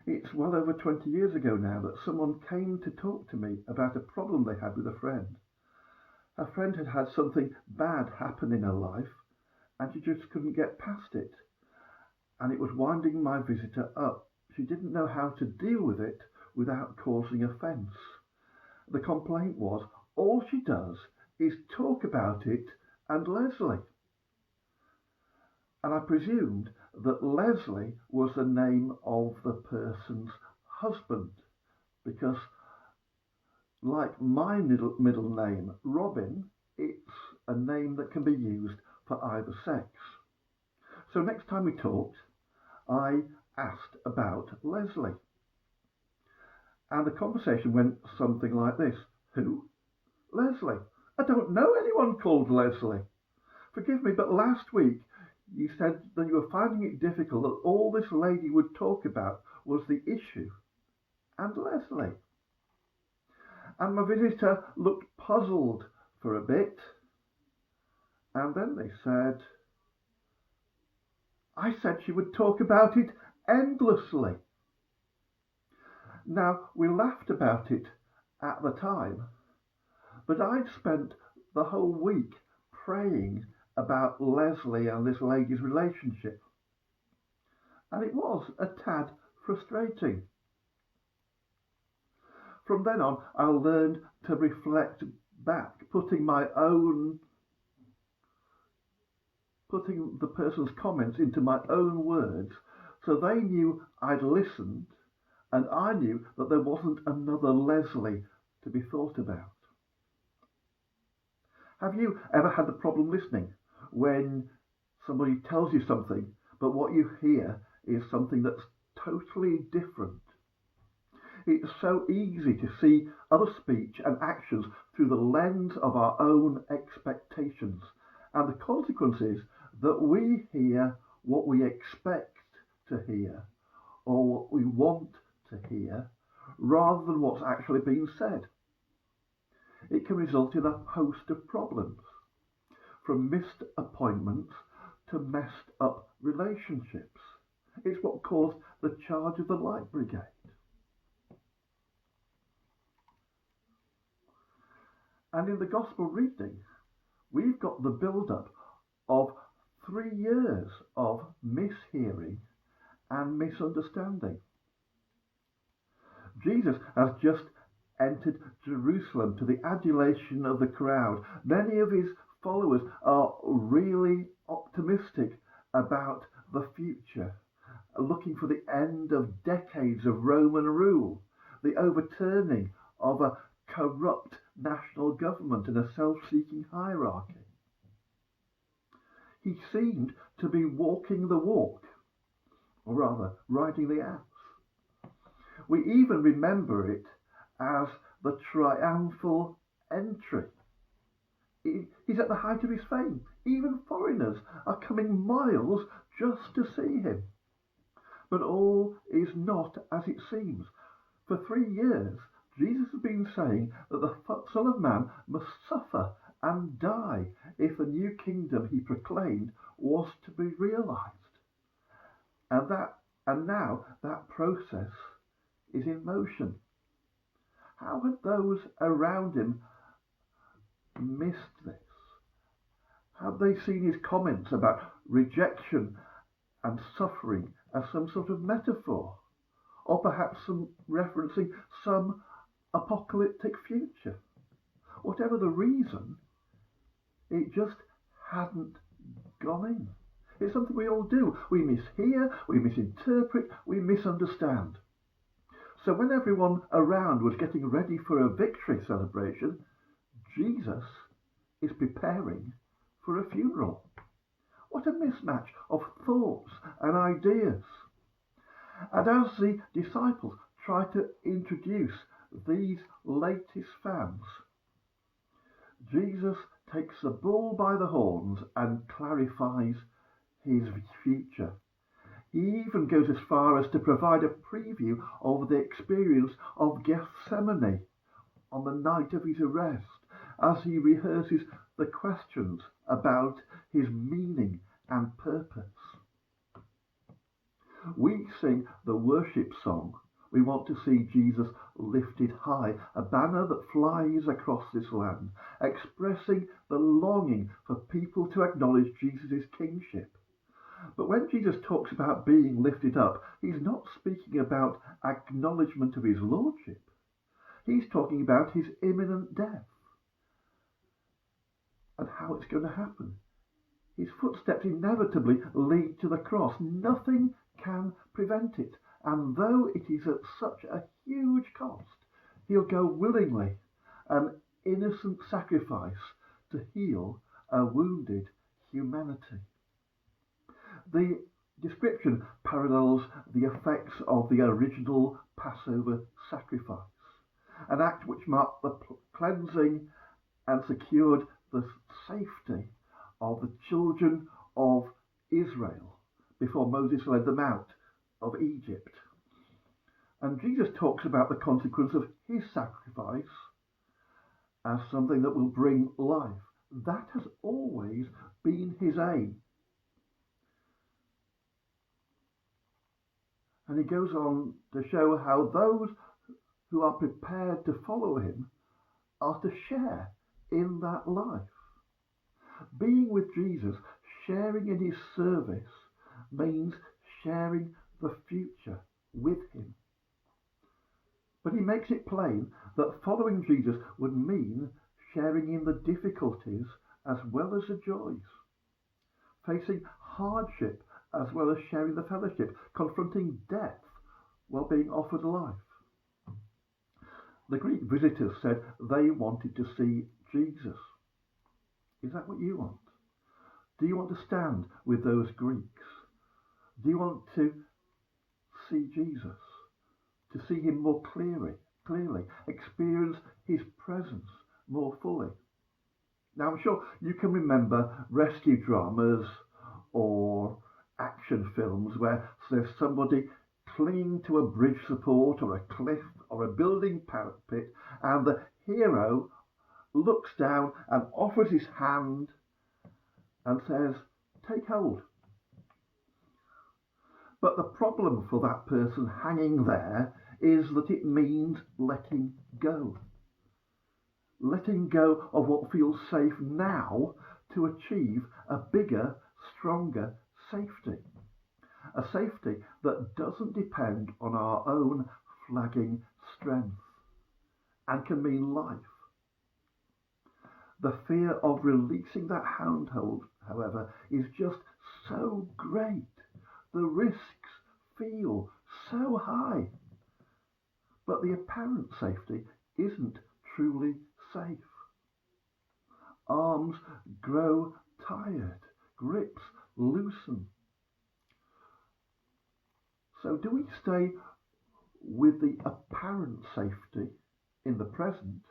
It's well over 20 years ago now that someone came to talk to me about a problem they had with a friend. Her friend had had something bad happen in her life and she just couldn't get past it. And it was winding my visitor up. She didn't know how to deal with it without causing offence. The complaint was all she does is talk about it and Leslie. And I presumed that Leslie was the name of the person's husband, because, like my middle name, Robin, it's a name that can be used for either sex. So next time we talked, I asked about Leslie. And the conversation went something like this. Who? Leslie. I don't know anyone called Leslie. Forgive me, but last week you said that you were finding it difficult that all this lady would talk about was the issue. And Leslie. And my visitor looked puzzled for a bit. And then they said, I said she would talk about it endlessly. Now, we laughed about it at the time, but I'd spent the whole week praying about Leslie and this lady's relationship. And it was a tad frustrating. From then on, I learned to reflect back, putting the person's comments into my own words, so they knew I'd listened and I knew that there wasn't another Leslie to be thought about. Have you ever had the problem listening when somebody tells you something, but what you hear is something that's totally different? It's so easy to see other speech and actions through the lens of our own expectations, and the consequence is that we hear what we expect to hear or what we want to hear rather than what's actually being said. It can result in a host of problems, from missed appointments to messed up relationships. It's what caused the charge of the Light Brigade. And in the Gospel reading, we've got the build-up of 3 years of mishearing and misunderstanding. Jesus has just entered Jerusalem to the adulation of the crowd. Many of his followers are really optimistic about the future, looking for the end of decades of Roman rule, the overturning of a corrupt national government and a self-seeking hierarchy. He seemed to be walking the walk, or rather, riding the ass. We even remember it as the triumphal entry. He's at the height of his fame. Even foreigners are coming miles just to see him. But all is not as it seems. For 3 years, Jesus has been saying that the Son of Man must suffer and die if the new kingdom he proclaimed was to be realized. And now that process is in motion. How had those around him missed this? Had they seen his comments about rejection and suffering as some sort of metaphor, or perhaps referencing some apocalyptic future? Whatever the reason, it just hadn't gone in. It's something we all do. We mishear, we misinterpret, we misunderstand. So when everyone around was getting ready for a victory celebration, Jesus is preparing for a funeral. What a mismatch of thoughts and ideas. And as the disciples try to introduce these latest fans, Jesus takes the bull by the horns and clarifies his future. He even goes as far as to provide a preview of the experience of Gethsemane on the night of his arrest, as he rehearses the questions about his meaning and purpose. We sing the worship song. We want to see Jesus lifted high, a banner that flies across this land, expressing the longing for people to acknowledge Jesus' kingship. But when Jesus talks about being lifted up, he's not speaking about acknowledgement of his lordship. He's talking about his imminent death and how it's going to happen. His footsteps inevitably lead to the cross. Nothing can prevent it. And though it is at such a huge cost, he'll go willingly, an innocent sacrifice to heal a wounded humanity. The description parallels the effects of the original Passover sacrifice, an act which marked the cleansing and secured the safety of the children of Israel before Moses led them out of Egypt. And Jesus talks about the consequence of his sacrifice as something that will bring life. That has always been his aim. And he goes on to show how those who are prepared to follow him are to share in that life. Being with Jesus, sharing in his service, means sharing the future with him. But he makes it plain that following Jesus would mean sharing in the difficulties as well as the joys, facing hardship as well as sharing the fellowship, confronting death while being offered life. The Greek visitors said they wanted to see Jesus. Is that what you want? Do you want to stand with those Greeks? Do you want to see Jesus? To see him more clearly, experience his presence more fully? Now, I'm sure you can remember rescue dramas or action films where there's somebody clinging to a bridge support or a cliff or a building parapet, and the hero looks down and offers his hand and says, "Take hold." But the problem for that person hanging there is that it means letting go. Letting go of what feels safe now to achieve a bigger, stronger safety. A safety that doesn't depend on our own flagging strength and can mean life. The fear of releasing that handhold, however, is just so great. The risks feel so high. But the apparent safety isn't truly safe. Arms grow tired, grips loosen. So do we stay with the apparent safety in the present,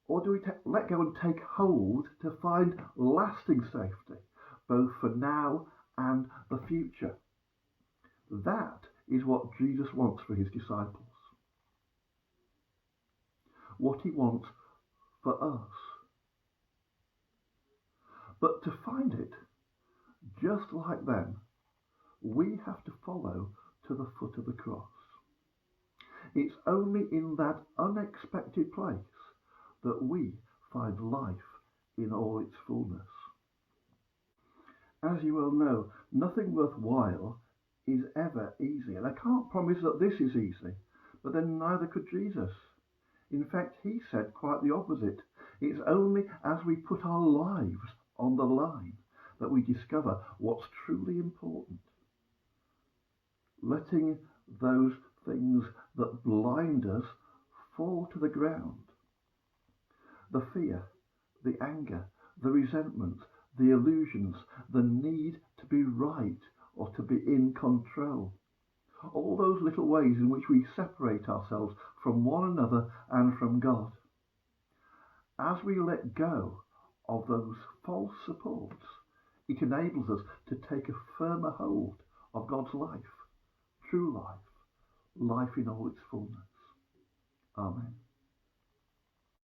or do we let go and take hold to find lasting safety, both for now and the future? That is what Jesus wants for his disciples. What he wants for us. But to find it, just like them, we have to follow to the foot of the cross. It's only in that unexpected place that we find life in all its fullness. As you well know, nothing worthwhile is ever easy. And I can't promise that this is easy, but then neither could Jesus. In fact, he said quite the opposite. It's only as we put our lives on the line that we discover what's truly important. Letting those things that blind us fall to the ground. The fear, the anger, the resentment, the illusions, the need to be right or to be in control. All those little ways in which we separate ourselves from one another and from God. As we let go of those false supports, it enables us to take a firmer hold of God's life, true life, life in all its fullness. Amen.